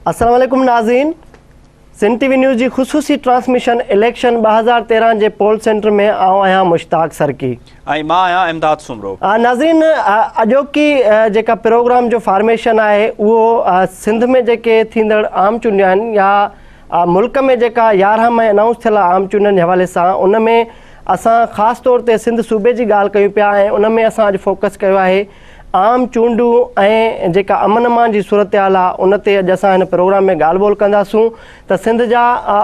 अस्सलाम वालेकुम नाज़रीन, सिंध टीवी न्यूज़ जी ख़ुसूसी ट्रांसमिशन इलेक्शन 2013 जे पोल सेंटर में आऊं आहियां मुश्ताक सरकी ऐं मां आहियां इमदाद सुमरो। नाज़रीन, अॼोकी जेका प्रोग्राम जो फॉर्मेशन आहे उहो सिंध में जेके थींदड़ आम चूंडियूं आहिनि या मुल्क में जेका 11 में अनाउंस थियल आम चूंडियुनि जे हवाले सां उन में असां ख़ासि तौर ते सिंध सूबे जी ॻाल्हि कयूं पिया ऐं उन में असां अॼु फोकस कयो आहे आम चूंडूं ऐं जेका अमन अमान जी सूरत हाल आहे उन ते अॼु असां हिन प्रोग्राम में ॻाल्हि ॿोल कंदासूं त सिंध जा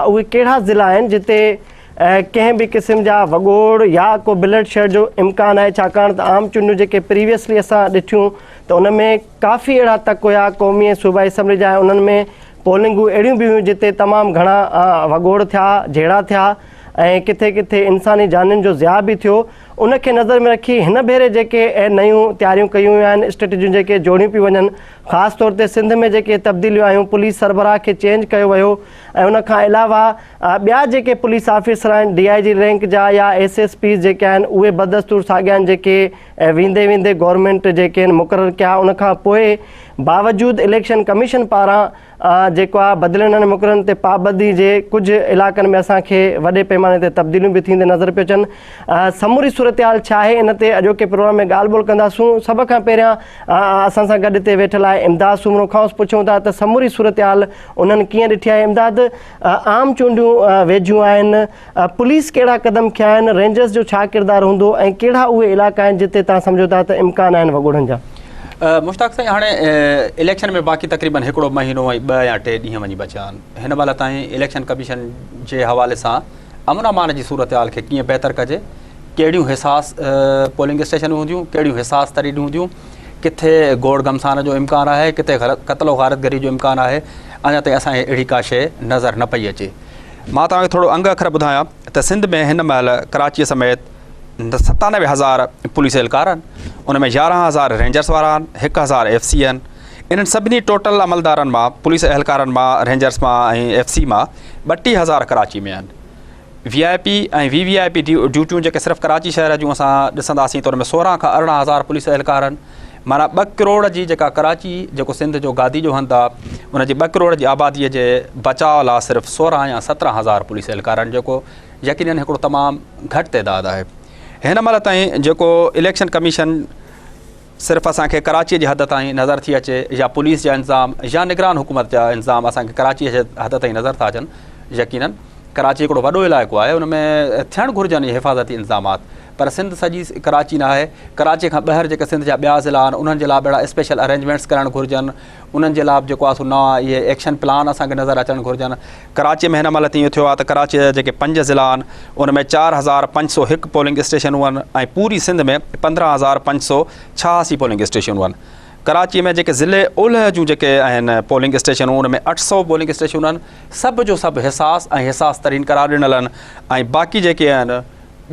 उहे कहिड़ा ज़िला आहिनि जिते कंहिं बि क़िस्म जा वॻोड़ या को ब्लड शेड जो इम्कान आहे, छाकाणि त आम चूंडियूं जेके प्रीवियसली असां ॾिठियूं त उन में काफ़ी अहिड़ा तक हुया क़ौमी ऐं सूबाई असैम्बली जा, उन्हनि में पोलिंगूं अहिड़ियूं बि हुयूं जिते तमामु घणा वॻोड़ थिया, जहिड़ा थिया ऐं किथे किथे इंसानी जानियुनि जो ज़िया बि थियो। उनखे नज़र में रखी हिन भेरे जेके नयूं तयारियूं कयूं वियूं आहिनि, स्ट्रेटजियूं जेके जोड़ियूं पियूं वञनि, ख़ासि तौर ते सिंध में जेके तब्दीलियूं आयूं, पुलिस सरबराह खे चेंज कयो वियो ऐं उनखां अलावा ॿिया जेके पुलिस ऑफिसर आहिनि DIG रैंक जा या SSP जेके आहिनि उहे बदस्तूर साॻिया आहिनि जेके वेंदे वेंदे गवर्नमेंट जेके आहिनि मुक़ररु कया। उनखां पोइ बावजूदु इलेक्शन कमीशन पारां जेको आहे बदिलण मुक़ररनि ते पाबंदी जे कुझु इलाइक़नि में असांखे वॾे पैमाने ते तब्दीलियूं बि थींदे नज़र पियो अचनि। समूरी सूरत हाल छा आहे इन ते अॼोके प्रोग्राम में ॻाल्हि ॿोल कंदासूं। सभ खां पहिरियां असां सां गॾु हिते वेठल आहे इमदाद सुमरो, खां पुछूं था त समूरी सूरत हाल उन्हनि कीअं ॾिठी आहे। इमदाद, आम चूंडियूं वेझियूं आहिनि, पुलिस कहिड़ा क़दम खया आहिनि, रेंजर्स जो छा किरदारु हूंदो ऐं कहिड़ा उहे इलाइक़ा आहिनि जिते तव्हां सम्झो था त इम्कान आहिनि वॻोड़नि जा? मुश्ताक साईं, हाणे इलेक्शन में बाक़ी तक़रीबन 1 महीनो ऐं 2 या 3 ॾींहं वञी बचिया आहिनि। हिन महिल ताईं इलेक्शन कमीशन जे हवाले सां अमन अमान जी सूरत हाल खे कीअं बहितर कजे, कहिड़ियूं हिसास पोलिंग स्टेशन हूंदियूं, कहिड़ियूं हिसास तरीॾ हूंदियूं, किथे गोड़ गमसान जो इम्कान आहे, किथे क़त्ल गारतगरी जो इम्कान आहे, अञा ताईं असांखे अहिड़ी का शइ नज़र न पई अचे। मां तव्हांखे थोरो अंग अखर ॿुधायां त सिंध में हिन महिल कराचीअ समेत 97,000 पुलिस एहलकार आहिनि, उन में 11,000 रेंजर्स वारा आहिनि, 1,000 FC आहिनि। इन्हनि सभिनी टोटल अमलदारनि मां, पुलिस एहलकारनि मां, रेंजर्स मां ऐं FC मां 32,000 कराची में आहिनि। VIP ऐं VVIP ड्यूटियूं जेके सिर्फ़ु कराची शहर जूं असां ॾिसंदासीं त उन में 16 खां 18,000 पुलिस एहलकार आहिनि। माना 2 करोड़ जी जेका कराची जेको सिंध जो गादी जो हंधु आहे उनजी 2 करोड़ जी आबादीअ जे बचाव लाइ सिर्फ़ु 16 या 17,000 पुलिस एहलकार आहिनि, जेको यकीनन हिकिड़ो तमामु घटि तइदादु आहे। हिन महिल ताईं जेको इलेक्शन कमीशन सिर्फ़ु असांखे कराचीअ जी हद ताईं नज़र थी अचे या पुलिस जा इंतिज़ाम या निगरान हुकूमत जा इंतिज़ाम असांखे कराचीअ जे हद ताईं नज़र था अचनि, यकीनन कराची हिकिड़ो वॾो इलाइक़ो आहे, उन में थियणु घुरिजनि हिफ़ाज़ती इंतिज़ामात, पर सिंध सॼी कराची न आहे। कराची खां ॿाहिरि जेके सिंध जा ॿिया ज़िला आहिनि उन्हनि जे लाइ अहिड़ा स्पेशल अरेंजमेंट्स करणु घुरिजनि, उन्हनि जे लाइ जेको आहे सो नवां इहे एक्शन प्लान असांखे नज़र अचणु घुरिजनि। कराचीअ में हिन महिल तीअं थियो आहे त कराचीअ जा जेके 5 ज़िला आहिनि उन में 4,501 पोलिंग स्टेशनूं आहिनि ऐं पूरी सिंध में 15,586 पोलिंग स्टेशनूं आहिनि। कराची में जेके ज़िले ओलह जूं जेके आहिनि पोलिंग स्टेशनूं उन में 800 पोलिंग स्टेशनूं आहिनि, सभु जो सभु हिसास ऐं हिसास तरीन करार ॾिनल आहिनि ऐं बाक़ी जेके आहिनि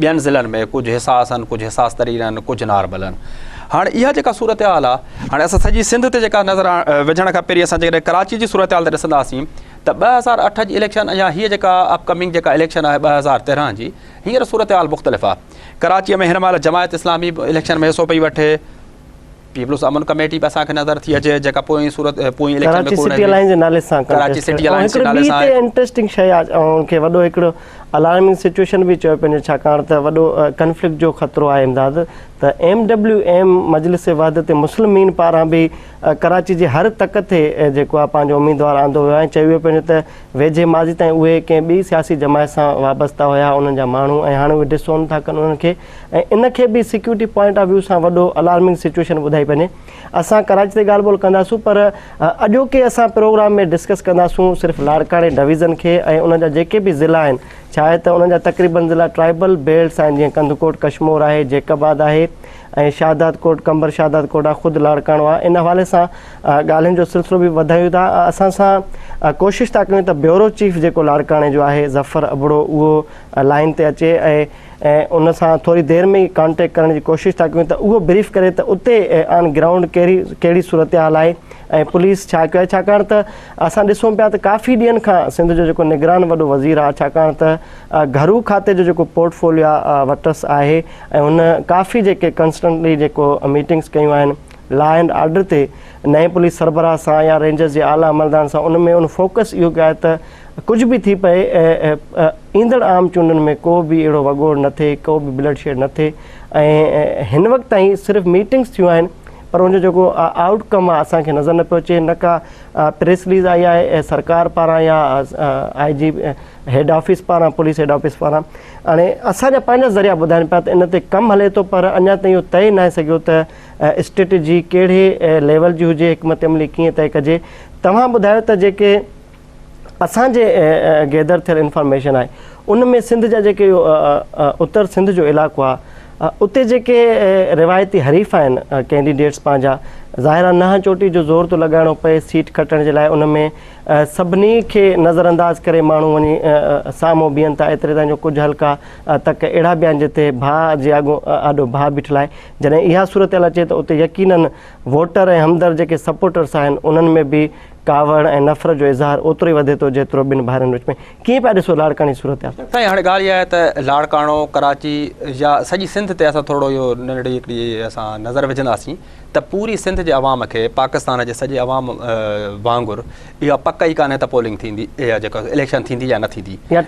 ॿियनि ज़िलनि में कुझु हिसास आहिनि, कुझु हिसास तरीन आहिनि, कुझु नार्मल आहिनि। हाणे इहा जेका सूरत हाल आहे, हाणे असां सॼी सिंध ते जेका नज़र विझण खां पहिरीं असां जेकॾहिं कराची जी सूरत हाल ते ॾिसंदासीं त 2008 जी इलेक्शन या हीअ जेका अपकमिंग जेका इलेक्शन आहे 2013 जी, हींअर सूरत हाल मुख़्तलिफ़ आहे। कराचीअ में हिन महिल जमायत इस्लामी इलेक्शन में हिसो पई वठे, पीपल्स अमन कमेटी बि असांखे नज़र थी अचे जेका पोइ इलेक्शन में सिटी अलायंस जे नाले सां कराची सिटी अलायंस जे नाले सां इंटरेस्टिंग शइ आहे ऐं उनखे वॾो हिकिड़ो अलार्मिंग सिचुएशन बि चयो पंहिंजो, छाकाणि त वॾो कन्फ्लिक्ट जो ख़तरो आहे। इमदाद, त MWM मजलिस वहदत मुस्लिमीन पारां बि कराची जे हर तक ते जेको आहे पंहिंजो उम्मीदवार आंदो वियो ऐं चयो वियो पंहिंजो त वेझे माज़ी ताईं उहे कंहिं ॿी सियासी जमायत सां वाबस्ता हुया उन्हनि जा माण्हू ऐं हाणे उहे डिसोन था कनि उन्हनि खे, ऐं इनखे बि सिक्योरिटी पॉइंट ऑफ व्यू सां वॾो अलार्मिंग सिचुएशन ॿुधाई वञे। असां कराची ते ॻाल्हि ॿोल कंदासूं, पर अॼोके असां प्रोग्राम में डिस्कस कंदासूं सिर्फ़ु लाड़काणे डिवीज़न खे ऐं उन जा जेके बि ज़िला आहिनि, छा आहे त उन्हनि जा तक़रीबन ज़िला ट्राइबल बेल्ट्स आहिनि, जीअं कंदकोट कशमोर आहे, जेकबाद आहे ऐं शादात कोट, कंबर शादात कोट आहे, ख़ुदि लाड़काणो आहे। इन हवाले सां ॻाल्हियुनि जो सिलसिलो बि वधायूं था। असां सां कोशिशि था कयूं त ब्यूरो चीफ जेको लाड़काणे जो आहे ज़फ़र अबड़ो उहो लाइन ते अचे ऐं उन सां थोरी देरि में ई कॉन्टेक्ट करण जी कोशिशि था कयूं त उहो ब्रीफ करे त उते ऑन ग्राउंड कहिड़ी सूरत हाल आहे ऐं पुलिस छा कयो आहे, छाकाणि त असां ॾिसूं पिया त काफ़ी ॾींहंनि खां सिंध जो जेको निगरान वॾो वज़ीर आहे, छाकाणि त घरू खाते जो जेको पोर्टफोलियो वटसि आहे ऐं हुन काफ़ी जेके कंस्टेंटली जेको मीटिंग्स कयूं आहिनि लॉ एंड ऑर्डर ते नए पुलिस सरबराह सां या रेंजर्स जे आला अमलदार सां उन में उन फोकस इहो कयो आहे त कुझु बि थी पए ईंदड़ आम चूंडनि में को बि अहिड़ो वॻोड़ न थिए, को बि ब्लड शेड न थिए। ऐं हिन वक़्त ताईं सिर्फ़ु मीटिंग्स थियूं आहिनि, पर उनजो जेको आउटकम आहे असांखे नज़र न पियो अचे। न का प्रेस रिलीज़ आई आहे सरकार पारां या IG हेड ऑफिस पारां, पुलिस हेड ऑफिस पारां। हाणे असांजा पंहिंजा ज़रिया ॿुधाइनि पिया त इन ते कमु हले थो, पर अञा ताईं इहो तइ न आहे सघियो त स्ट्रेटजी कहिड़े लेवल जी हुजे, हिकमत अमली कीअं तइ कजे। तव्हां ॿुधायो त जेके असांजे गैदर थियल इंफॉर्मेशन आहे उन में सिंध जा जेके उत्तर सिंध जो इलाइक़ो आहे उते जेके रिवायती हरीफ़ आहिनि कैंडिडेट्स पंहिंजा, ज़ाहिर नह चोटी जो ज़ोर थो लॻाइणो पए सीट खटण जे लाइ। उन में सभिनी खे नज़रअंदाज़ करे माण्हू वञी साम्हूं बीहनि था। एतिरे ताईं जो कुझु हल्का तक अहिड़ा बि आहिनि जिते भाउ जे आॾो भाउ बीठल आहे। जॾहिं इहा सूरत अचे त उते यकीननि वोटर ऐं हमदर्द जेके सपोर्टर्स आहिनि उन्हनि में बि कावड़ ऐं नफ़रत जो इज़हार ओतिरो ई वधे थो जेतिरो ॿिनि भाइरनि विच में। कीअं पिया ॾिसो लाड़काणी सूरत? साईं हाणे ॻाल्हि इहा आहे त लाड़काणो, कराची या सॼी सिंध ते असां थोरो इहो नंढड़ी हिकिड़ी असां नज़र विझंदासीं त पूरी सिंध जे अवाम खे पाकिस्तान जे सॼे अवाम वांगुरु इहा पक ई कान्हे त पोलिंग थींदी या जेका इलेक्शन थींदी या न थींदी, या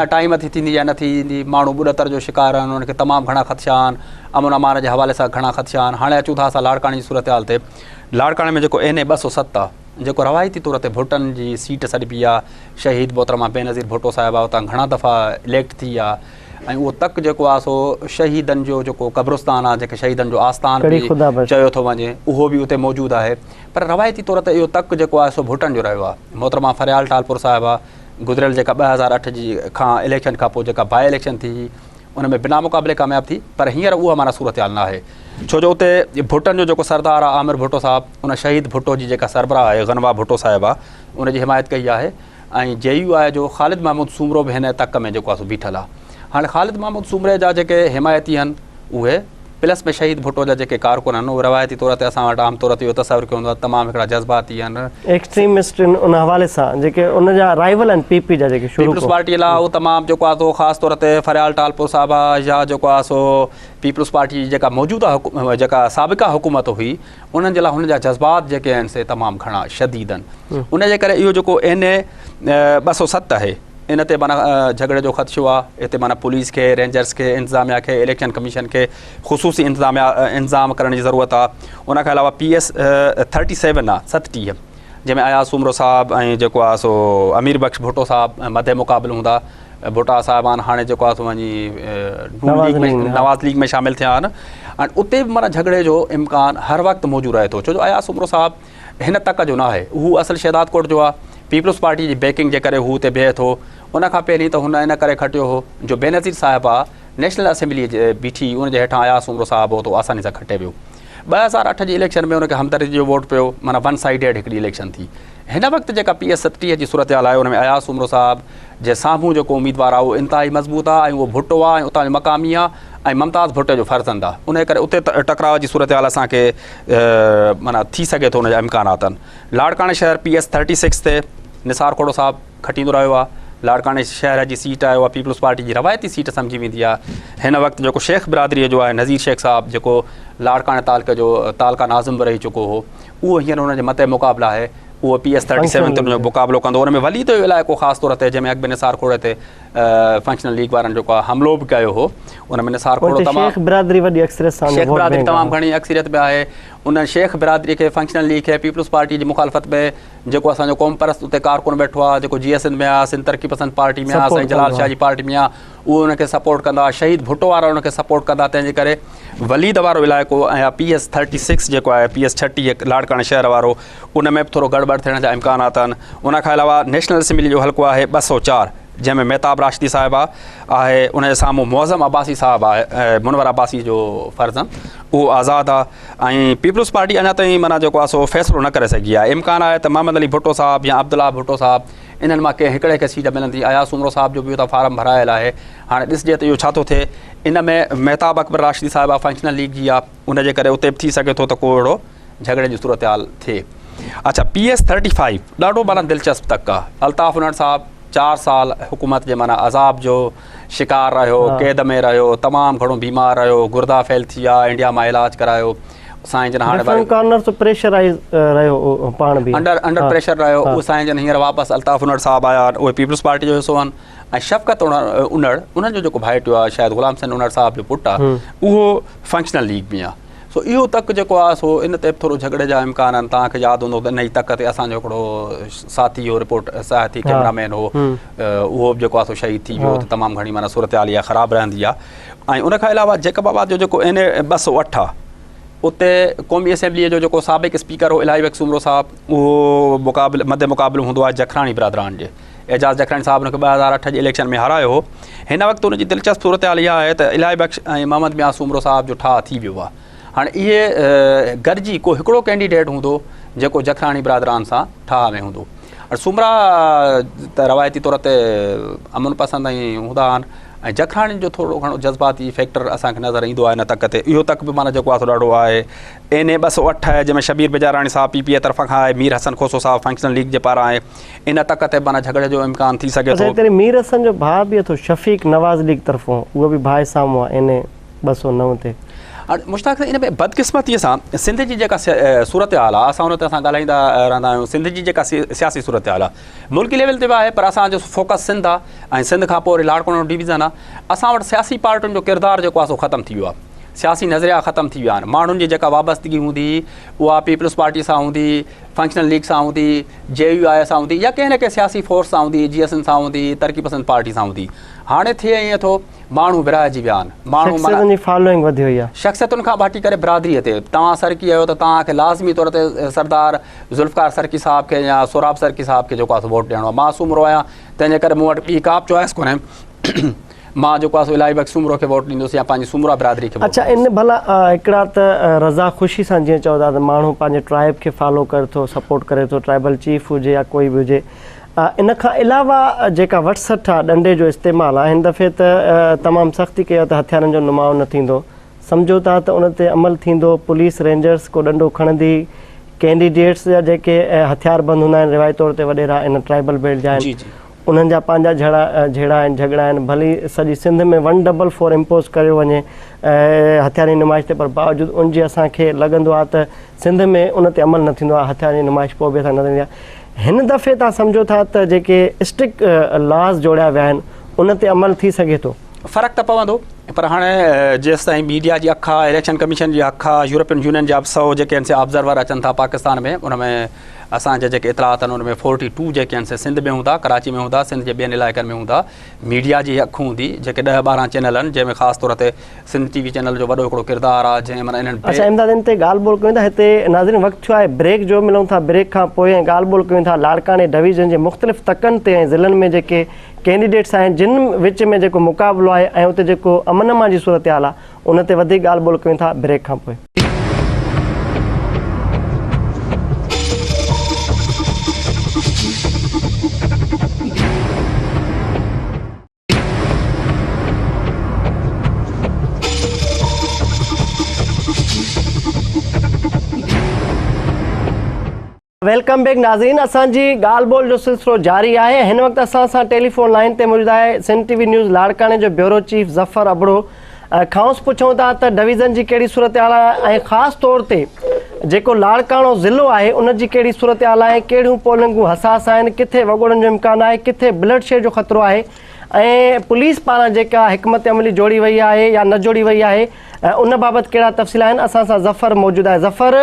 टाइम ते थींदी या न थींदी। माण्हू ॿुॾतर जो शिकार आहिनि, उन्हनि खे तमामु घणा ख़दशा आहिनि, अमन अमान जे हवाले सां घणा ख़दशा आहिनि। हाणे अचूं था असां लाड़काणे जी सूरत हाल ते। लाड़काणे में जेको NA 207 आहे, जेको रवायती तौर ते भुटनि जी सीट सॾी पई आहे, शहीद मोहतरमा बेनज़ीर भुट्टो साहिबु आहे, उतां घणा दफ़ा इलेक्ट थी आहे। ऐं उहो तक जेको आहे सो शहीदनि जो जेको क़ब्रिस्तान आहे, जेके शहीदनि जो आस्थान बि चयो थो वञे, उहो बि उते मौजूदु आहे। पर रवायती तौर ते इहो तक जेको आहे सो भुटनि जो रहियो आहे। मोहतरमा फरियाल टालपुर साहिबु आहे, गुज़िरियल जेका 2008 जी खां इलेक्शन खां पोइ जेका बाई इलेक्शन थी उन में बिना मुक़ाबले कामयाबु थी, पर हींअर उहा माना सूरत हाल न आहे। छो जो उते भुटनि जो जेको सरदार आहे आमिर भुट्टो साहिबु, उन शहीद भुट्टो जी जेका सरबराह आहे गनवा भुट्टो साहिबु आहे, उनजी हिमायत कई आहे। ऐं JUI जो ख़ालिद महमूद सूमरो बि हिन तक में जेको आहे सो बीठल आहे। हाणे ख़ालिद महमूद सूमरे जा जेके हिमायती आहिनि उहे प्लस में शहीद भुट्टो जा जेके कारकुन आहिनि, उहे रवायती तौर ते असां वटि आम तौर ते इहो तसवुरु कयो हूंदो आहे तमामु हिकिड़ा जज़्बाती आहिनि, एक्सट्रीमिस्ट आहिनि। उन हवाले सां जेके उनजा राइवल आहिनि PP जा जेके पीपल्स पार्टी लाइ उहो तमामु जेको आहे सो ख़ासि तौर ते फरियाल टालपुर साहिबु आहे या जेको आहे सो पीपल्स पार्टी जी जेका मौजूदा जेका साबिक़ा हुकूमत हुई उन्हनि जे लाइ हुनजा जज़्बात जेके आहिनि से तमामु घणा शदीद आहिनि। उनजे करे इहो जेको NA 207 आहे इन ते माना झगड़े जो ख़दशो आहे। हिते माना पुलिस खे, रेंजर्स खे, इंतिज़ामिया खे, इलेक्शन कमीशन खे ख़ुसूसी इंतज़ाम करण जी ज़रूरत आहे। उनखां अलावा PS 37 आहे 37, जंहिंमें अयाज़ सूमरो साहिबु ऐं जेको आहे सो अमीर बख्श भुट्टो साहिबु मदे मुक़ाबिल हूंदा। भुट्टा साहिबान हाणे जेको आहे सो वञी नवाज़ लीग में शामिलु थिया आहिनि। ऐं उते बि माना झगड़े जो इम्कान हर वक़्तु मौजूदु रहे थो, छो जो अयाज़ सूमरो साहिबु हिन तक जो न आहे। हू असल शहदाद कोट जो आहे, पीपल्स पार्टी जी बैकिंग जे करे हू हुते बीहे थो। उनखां पहिरीं त हुन इन करे खटियो हो जो बेनज़ीर साहिबु आहे नेशनल असेंबली बीठी, उनजे हेठां अयाज़ सूमरो साहिबु हो त आसानी सां खटे वियो। 2008 जी इलेक्शन में उनखे हमदर्दी जो वोट पियो, माना 1 साइडेड हिकिड़ी इलेक्शन थी। हिन वक़्तु जेका PS 37 जी सूरत हाल आहे उन में अयाज़ सूमरो साहिबु जे साम्हूं जेको उम्मीदवार आहे उहो इंतिहाई मज़बूत आहे ऐं उहो भुट्टो आहे ऐं उतां जो मक़ामी आहे ऐं मुमताज़ भुट्टो जो फर्ज़ंद आहे। उन करे उते टकराव जी सूरत हाल असांखे माना थी सघे थो, उनजा इम्कानात आहिनि। लाड़काणे शहर PS 36 ते निसार खोड़ो साहिबु खटींदो रहियो आहे। लाड़काणे शहर जी सीट आहे उहा पीपल्स पार्टी जी रवायती सीट सम्झी वेंदी आहे। हिन वक़्तु जेको शेख बिरादरीअ जो आहे नज़ीर शेख साहिबु, जेको लाड़काणे तालका नाज़िम बि रही चुको हो, उहो हींअर हुनजे मथे मुक़ाबिला आहे। उहो PS 37 ते उनजो मुक़ाबिलो कंदो। उन में वली जो इलाइक़ो ख़ासि तौर ते जंहिंमें अॻु में निसार खोड़े ते फंक्शनल लीग वारनि जेको आहे हमिलो बि कयो हो, उन में निसार खोड़ो शेख बिरादरी तमामु घणी अक्सरियत में आहे। उन शेख बिरादरी खे, फंक्शनल लीग खे, पीपल्स पार्टी जी मुखालफ़त में जेको असांजो क़ौम परस्त उते कारकुन वेठो आहे, जेको GSN में आहे, सिंध तरक़ी पसंद पार्टी में आहे, साईं जलाल शाह जी पार्टी में आहे, उहो उनखे सपोर्ट कंदा। शहीद भुट्टो वारा उनखे सपोर्ट कंदा। तंहिंजे करे वलीद वारो इलाइक़ो ऐं PS 36 जेको आहे PS 30 लाड़काणे शहर वारो, उन में बि थोरो गड़बड़ थियण जा इम्कानात आहिनि। उनखां अलावा नेशनल असेंबली जो हल्को आहे 204, जंहिंमें मेहताब राशिदी साहिबु आहे। उनजे साम्हूं मुअज़्ज़म अब्बासी साहिबु आहे, मुनवर अब्बासी जो फर्ज़न, उहो आज़ादु आहे। ऐं पीपल्स पार्टी अञा ताईं माना जेको आहे सो फ़ैसिलो न करे सघी आहे। इम्कान आहे त मोहम्मद अली भुट्टो साहिबु या अब्दुल्ला भुट्टो साहिबु इन्हनि मां कंहिं हिकिड़े खे सीट मिलंदी। अयाज़ सूमरो साहिबु जो बि त फार्म भरायल आहे। हाणे ॾिसजे त इहो छा थो थिए। इन में मेहताब अकबर राशिदी साहिबु आहे, फंक्शनल लीग जी आहे, उनजे करे उते बि थी सघे थो त को अहिड़ो झगड़े जी सूरत हाल थिए। अच्छा, PS 35 ॾाढो माना दिलचस्प तक आहे। अल्ताफ़ उनड़ साहिबु 4 साल हुकूमत जे माना अज़ाब जो शिकार रहियो, क़ैद में रहियो, तमामु घणो बीमार रहियो, गुर्दा फेल थी विया, इंडिया मां इलाज करायो। साईं जन हाणे डिफरेंट कॉर्नर तो प्रेशराइज रहियो पाण बि अंडर प्रेशर रहियो उहो साईं जन हींअर वापसि अल्ताफ़ उनड़ साहब आया उहे पीपल्स पार्टी जो हिसो आहिनि ऐं शफ़क़त उनड़ उन्हनि जो जेको भाइटियो आहे शायदि ग़ुलाम हुसैन उनड़ साहब जो पुटु आहे उहो फंक्शनल लीग में आहे सो इहो तक जेको आहे सो इन ते थोरो झगड़े जा इम्कान आहिनि तव्हांखे यादि हूंदो त इन ई तक ते असांजो हिकिड़ो साथी हो रिपोर्ट साथी कैमरामैन हो उहो बि जेको आहे सो शहीद थी वियो त तमामु घणी माना सूरत हाल इहा ख़राबु रहंदी आहे ऐं उनखां अलावा जैकबाबाद जो जेको NA 208 आहे उते क़ौमी असेंबलीअ जो जेको साबिक़ु स्पीकर हो इलाही वक़्तु सुमरो साहब उहो मद मुक़ाबिलो हूंदो आहे जखराणी बिरादरान जे एजाज़ जखराणी साहब हुनखे 2008 जे इलेक्शन में हारायो हो हिन वक़्तु हुनजी दिलचस्प सूरत हाल इहा आहे त इलाही बख़्श ऐं मोहम्मद मियां सुमरो साहब जो ठाह थी वियो आहे हाणे इहे गॾिजी को हिकिड़ो कैंडिडेट हूंदो जेको जखराणी बिरादरान सां ठाह में हूंदो और सुमरा त रवायती तौर ते अमन पसंदि ऐं हूंदा आहिनि ऐं जखराणी जो थोरो घणो जज़्बाती फैक्टर असांखे नज़र ईंदो आहे इन तक ते इहो तक बि माना जेको आहे ॾाढो आहे NA 208 जंहिंमें शबीर बेजाराणी साहब PPA तरफ़ां खां आहे मीर हसन खोसो साहब फंक्शनल लीग जे पारां आहे इन तक ते माना झगड़े जो इम्कान थी सघे थो मीर हसन जो भाउ बि अथो शफ़ीक नवाज़ लीग तरफ़ां उहो बि भाउ साम्हूं आहे NA 209 ते मुश्ताक इन में बदकिस्मतीअ सां सिंध जी जेका सूरत हाल आहे असां हुन ते असां ॻाल्हाईंदा रहंदा आहियूं सिंध जी जेका सियासी सूरत हाल आहे मुल्की लेवल ते बि आहे पर असांजो फोकस सिंध आहे ऐं सिंध खां पोइ वरी लाड़काणो डिवीज़न आहे असां वटि सियासी पार्टियुनि जो किरदारु जेको आहे सो ख़तमु थी वियो आहे सियासी नज़रिया ख़तमु थी विया आहिनि माण्हुनि जी जेका वाबस्तगी हूंदी उहा पीपल्स पार्टी सां हूंदी फंक्शनल लीग सां हूंदी JUI सां हूंदी या कंहिं न कंहिं सियासी फोर्स सां हूंदी GSN सां हूंदी तरक़ी पसंद पार्टी सां हूंदी हाणे थिए ईअं थो माण्हू विरहाइजी विया आहिनि माण्हू फॉलोइंग वधी वई आहे शख़्सियतुनि खां भाटी करे बिरादरीअ ते तव्हां सरकी आहियो त तव्हांखे लाज़मी तौर ते सरदार ज़ुल्फ़कार सरकी साहब खे या सोराब सरकी साहब खे जेको आहे वोट ॾियणो आहे मां सुमरो आहियां तंहिंजे करे मूं वटि ॿी का बि चॉइस कोन्हे मां जेको आहे इलाही वक़्तु सुमरो खे वोट ॾींदुसि या पंहिंजी सुमरा बिरादरी खे अच्छा इन भला हिकिड़ा त रज़ा ख़ुशी सां जीअं चओ था त माण्हू पंहिंजे ट्राइब खे फॉलो करे थो सपोर्ट करे थो ट्राइबल चीफ हुजे या कोई बि हुजे इन खां अलावा जेका वटसठ आहे डंडे जो इस्तेमालु आहे हिन दफ़े त तमामु सख़्ती कयो त हथियारनि जो नुमाओ न थींदो सम्झो था त उन ते अमल थींदो पुलिस रेंजर्स को डंडो खणंदी कैंडिडेट्स जा जेके हथियारबंद हूंदा आहिनि रिवायती तौर ते वॾेरा इन ट्राइबल बेल्ट जा आहिनि उन्हनि जा पंहिंजा जहिड़ा आहिनि झगड़ा आहिनि भली सॼी सिंध में 144 इम्पोज़ कयो वञे हथियारी नुमाइश ते पर बावजूदि उनजी असांखे लॻंदो आहे त सिंध में उन ते अमल न थींदो आहे हथियारी नुमाइश पोइ बि असां न थींदी आहे हिन दफ़े तव्हां सम्झो था त जेके स्ट्रिक्ट लॉस जोड़िया विया आहिनि उन ते अमल थी सघे थो फ़र्क़ु त पवंदो पर हाणे जेसि ताईं मीडिया जी अखि आहे इलेक्शन कमीशन जी अखि आहे यूरोपियन यूनियन जा 100 जेके आहिनि से ऑब्ज़र्वर अचनि था पाकिस्तान में उन में असांजे जेके इतलात आहिनि उन में 42 जेके आहिनि से सिंध में हूंदा कराची में हूंदा सिंध जे ॿियनि इलाइक़नि में हूंदा मीडिया जी अखि हूंदी जेके 10-12 चैनल आहिनि जंहिंमें ख़ासि तौर ते सिंध TV चैनल जो वॾो हिकिड़ो किरदारु आहे जंहिं माना इन्हनि अच्छा इमदाद इन ते ॻाल्हि ॿोल कयूं था हिते नाज़रीन वक़्तु थियो आहे ब्रेक जो मिलूं था ब्रेक खां पोइ ऐं ॻाल्हि ॿोल कयूं था लाड़काणे डिवीज़न जे मुख़्तलिफ़ तकनि ते ऐं ज़िलनि में जेके कैंडिडेट्स आहिनि जिन विच में जेको मुक़ाबिलो आहे ऐं उते जेको अमन अमान जी सूरत हाल आहे उन ते वधीक ॻाल्हि ॿोल कयूं था ब्रेक खां पोइ वेलकम बैक नाज़रीन असांजी ॻाल्हि ॿोल जो सिलसिलो जारी आहे हिन वक़्तु असां सां टेलीफोन लाइन ते मौजूदु आहे सिंध TV न्यूज़ लाड़काणे जो ब्यूरो चीफ ज़फ़र अबड़ो खांसि पुछूं था त डिवीज़न जी कहिड़ी सूरत हाल आहे ऐं ख़ासि तौर ते जेको लाड़काणो ज़िलो आहे उन जी कहिड़ी सूरत हाल आहे कहिड़ियूं पोलिंगूं हसास आहिनि किथे वॻोड़नि जो इम्कानु आहे किथे ब्लड शेड जो ख़तरो आहे ऐं पुलिस पारां जेका हिकमत अमली जोड़ी वई आहे या न जोड़ी वई आहे उन बाबति कहिड़ा तफ़सील आहिनि असां सां ज़फ़र मौजूदु आहे ज़फ़र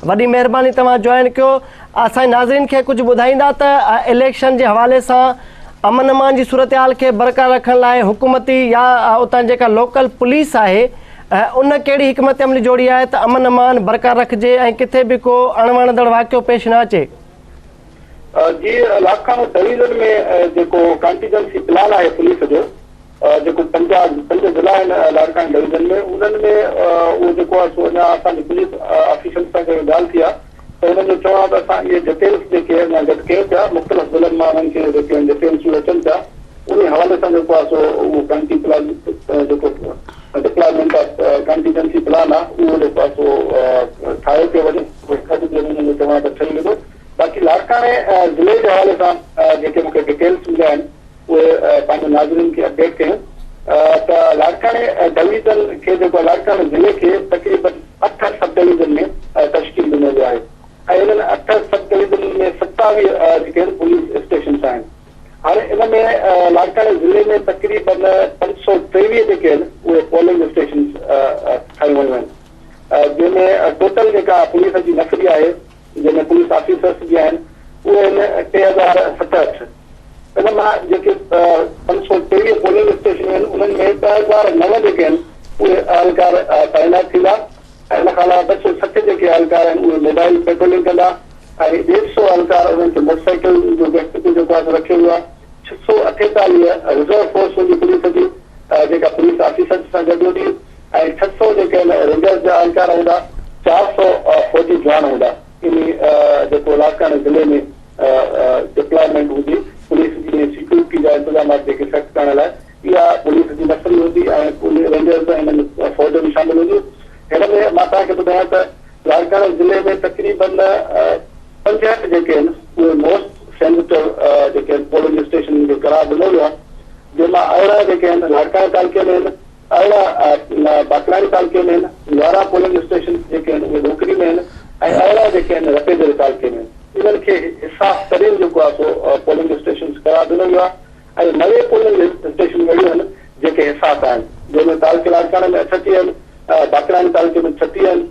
वॾी महिरबानी तव्हां जॉइन कयो असांजे नाज़रीन खे कुझु ॿुधाईंदा त इलेक्शन जे हवाले सां अमन अमान जी सूरत हाल खे बरक़रार रखण लाइ हुकूमती या उतां जेका लोकल पुलिस आहे उन कहिड़ी हिकमत अमली जोड़ी आहे त अमन अमान बरक़रार रखिजे ऐं किथे बि को अणवणंदड़ वाक़ियो पेश न अचे जी लाड़काणो डिवीज़न में जेको कॉन्टीजेंसी प्लान आहे पुलिस जो जेको 5 ज़िला आहिनि लाड़काणे डिवीज़न में उन्हनि में उहो जेको आहे सो अञा असांजे पुलिस ऑफिसर्स सां गॾु ॻाल्हि थी आहे त हुननि जो चवणु आहे त असां इहे डिटेल्स जेके अञा गॾु कयूं पिया मुख़्तलिफ़ ज़िलनि मां उन्हनि खे जेके डिटेल्सूं अचनि पिया उन हवाले सां जेको आहे सो उहो कॉन्टी प्लान जेको डिप्लॉयमेंट ऑफ कॉन्टीजेंसी प्लान आहे उहो जेको आहे सो ठाहियो पियो वञे हुननि जो चवणु आहे त ठही वेंदो बाक़ी लाड़काणे ज़िले जे हवाले सां जेके मूंखे डिटेल्स मिलिया आहिनि उहे पंहिंजे नाज़रीन खे अपडेट कयूं त लाड़काणे डिवीज़न खे जेको लाड़काणे ज़िले खे तक़रीबन 8 सब डिवीज़न में 23 जेके आहिनि उहे पोलिंग स्टेशन ठाही वियूं आहिनि, जंहिंमें टोटल जेका पुलिस जी नफ़री आहे, जंहिंमें पुलिस ऑफिसर्स बि आहिनि, उहे आहिनि 3067। इन मां जेके 523 पोलिंग स्टेशन आहिनि उन्हनि में 1009 जेके आहिनि उहे अहलकार तैनात थींदा ऐं इन खां अलावा 260 जेके अहलकार आहिनि उहे मोबाइल पेट्रोलिंग कंदा ऐं 150 अहलकार उन्हनि खे मोटरसाइकिल जो व्यक्तित्व जेको आहे रखियो वियो आहे। 648 रिजर्व फोर्स हूंदी पुलिस जी जेका पुलिस ऑफिसर सां गॾु हूंदी ऐं 600 जेके आहिनि रेंजर्स जा अहलकार हूंदा, 400 फौजी जवान हूंदा। इन जेको लाड़काने ज़िले में डिप्लॉयमेंट हूंदी पुलिस जी सिक्योरिटी जा इंतजामात जेके सेट करण लाइ, इहा पुलिस जी नफ़री हूंदी ऐं रेंजर्स ऐं फौज बि शामिल हूंदियूं। हिन में मां तव्हांखे ॿुधायां त लाड़काने ज़िले में तक़रीबन 65 जेके आहिनि उहे मोस्ट सेंसिटिव जेके आहिनि पोलिंग स्टेशन जो करार ॾिनो वियो आहे, जंहिंमां 18 जेके आहिनि लाड़काने तालुके में आहिनि, 18 बाकलाणी तालुके में आहिनि, 11 पोलिंग स्टेशन जेके आहिनि उहे ढोकरी में आहिनि ऐं 18 जेके आहिनि रतेजर तालुके में आहिनि। इन्हनि खे हिसाब तरीन जेको आहे सो पोलिंग स्टेशन करार ॾिनो वियो आहे ऐं 9 पोलिंग स्टेशन अहिड़ियूं आहिनि जेके हिसाब आहिनि, जंहिंमें तालुके लाड़काने में 38 आहिनि, बाकलाणी तालुके में 36 आहिनि,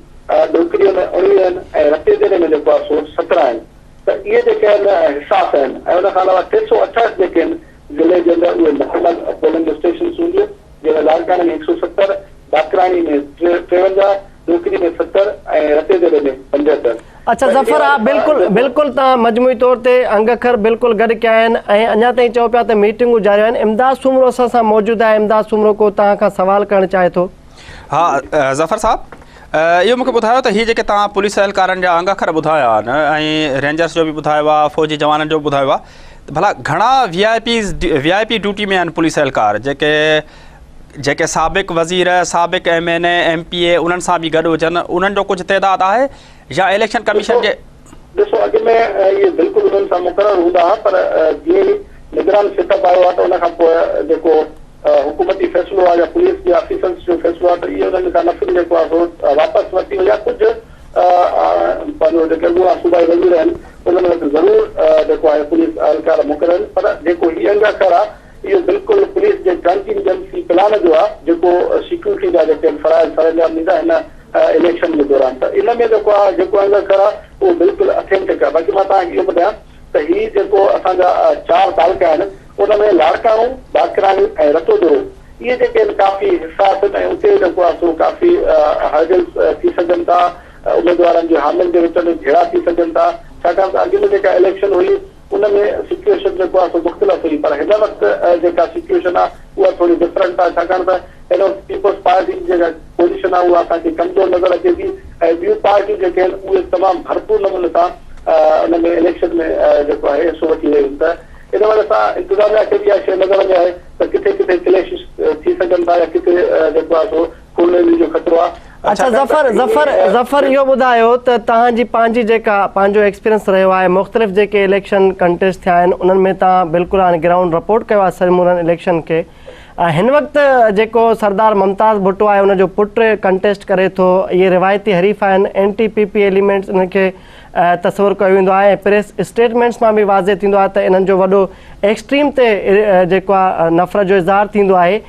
ढोकरीअ में 19 आहिनि ऐं रतेजर में जेको आहे सो 17 आहिनि। त इहे जेके आहिनि हिसाब आहिनि ऐं उन खां अलावा 368 जेके आहिनि ज़िले जे अंदरि उहे मुकमल पोलिंग स्टेशन हूंदियूं, जंहिंमें लाड़काने में 170, बाकलाणी में 53, ढोकरी में 70 ऐं रतेजर में 75। अच्छा ज़फ़र, हा बिल्कुलु तव्हां मजमूई तौर ते अंगखर बिल्कुलु गॾु कया आहिनि ऐं अञा ताईं चओ पिया त मीटिंगूं जारी आहिनि। इमदाद सूमरो असां सां मौजूदु आहे। इमदाद सूमरो को तव्हां खां सवाल करणु चाहे थो। हा ज़फ़र साहब, इहो मूंखे ॿुधायो त हीअ जेके तव्हां पुलिस एहलकारनि जा अंगखर ॿुधाया आहिनि ऐं रेंजर्स जो बि ॿुधायो आहे, फ़ौजी जवाननि जो बि ॿुधायो आहे, त भला घणा VIP ड्यूटी में आहिनि पुलिस एहलकार जेके साबिक़ वज़ीर, साबिक़ MNA, MPA उन्हनि सां बि गॾु हुजनि, उन्हनि जो कुझु तइदादु आहे या इलेक्शन कमीशन जे? ॾिसो, अॻु में इहे बिल्कुलु उन्हनि सां मुक़ररु हूंदा हुआ, पर जीअं ई निगरान सिटअप आयो आहे त उन खां पोइ जेको हुकूमती फ़ैसिलो आहे या पुलिस जे ऑफिसर्स जो फ़ैसिलो आहे त इहो उन्हनि खां नफ़री जेको आहे सो वापसि वठी वञा। कुझु पंहिंजो जेके अॻूणा सूबाई वज़ीर आहिनि उन्हनि वटि ज़रूरु जेको आहे पुलिस अहलकार मुक़ररु आहिनि, पर जेको हीअ अंगखर आहे इहो बिल्कुलु पुलिस जे कंटीजेंसी प्लान जो आहे जेको सिक्योरिटी जा जेके फ़राइज़ सरअंजाम ॾींदा हिन इलेक्शन जे दौरान। त इन में जेको आहे जेको अंगखर आहे उहो बिल्कुलु अथेंटिक आहे। बाक़ी मां तव्हांखे इहो ॿुधायां त हीअ जेको असांजा 4 तालुका आहिनि उन में लाड़काणो, बाकराणी ऐं रतोदरो इहे जेके आहिनि काफ़ी हिसास आहिनि ऐं उते जेको आहे सो काफ़ी हर्डल्स थी सघनि था, उम्मीदवारनि जे हामियुनि जे विच में झेड़ा थी सघनि था, छाकाणि त अॻु में जेका इलेक्शन हुई उन में सिचुएशन जेको आहे सो मुख़्तलिफ़ हुई, पर हिन वक़्तु जेका सिचुएशन आहे उहा थोरी डिफरेंट आहे, छाकाणि त हिन वक़्तु पीपल्स पार्टी जी जेका पोज़ीशन आहे उहा असांखे कमज़ोर नज़र अचे थी ऐं ॿियूं पार्टियूं जेके आहिनि उहे तमामु भरपूर नमूने सां उन में इलेक्शन में जेको आहे हिसो वठी रहियूं। त इन वजह सां इंतिज़ामिया खे बि इहा शइ नज़र में आहे त किथे किथे क्लेशिस थी सघनि था या किथे जेको आहे सो खून जो ख़तरो आहे। अच्छा ज़फ़र, इहो ॿुधायो त तव्हांजी पंहिंजी पंहिंजो एक्सपीरियंस रहियो आहे, मुख़्तलिफ़ जेके इलेक्शन कंटेस्ट थिया आहिनि उन्हनि में तव्हां बिल्कुलु हाणे ग्राउंड रिपोर्ट कयो आहे समूरनि इलेक्शन खे। हिन वक़्तु जेको सरदार मुमताज़ भुट्टो आहे उनजो पुटु कंटेस्ट करे थो, इहे रिवायती हरीफ़ आहिनि, NTPP एलिमेंट्स इनखे तस्वुरु कयो वेंदो आहे ऐं प्रेस स्टेटमेंट्स मां बि वाज़े थींदो आहे त इन्हनि जो वॾो एक्सट्रीम ते जेको आहे नफ़रत जो इज़हार थींदो आहे।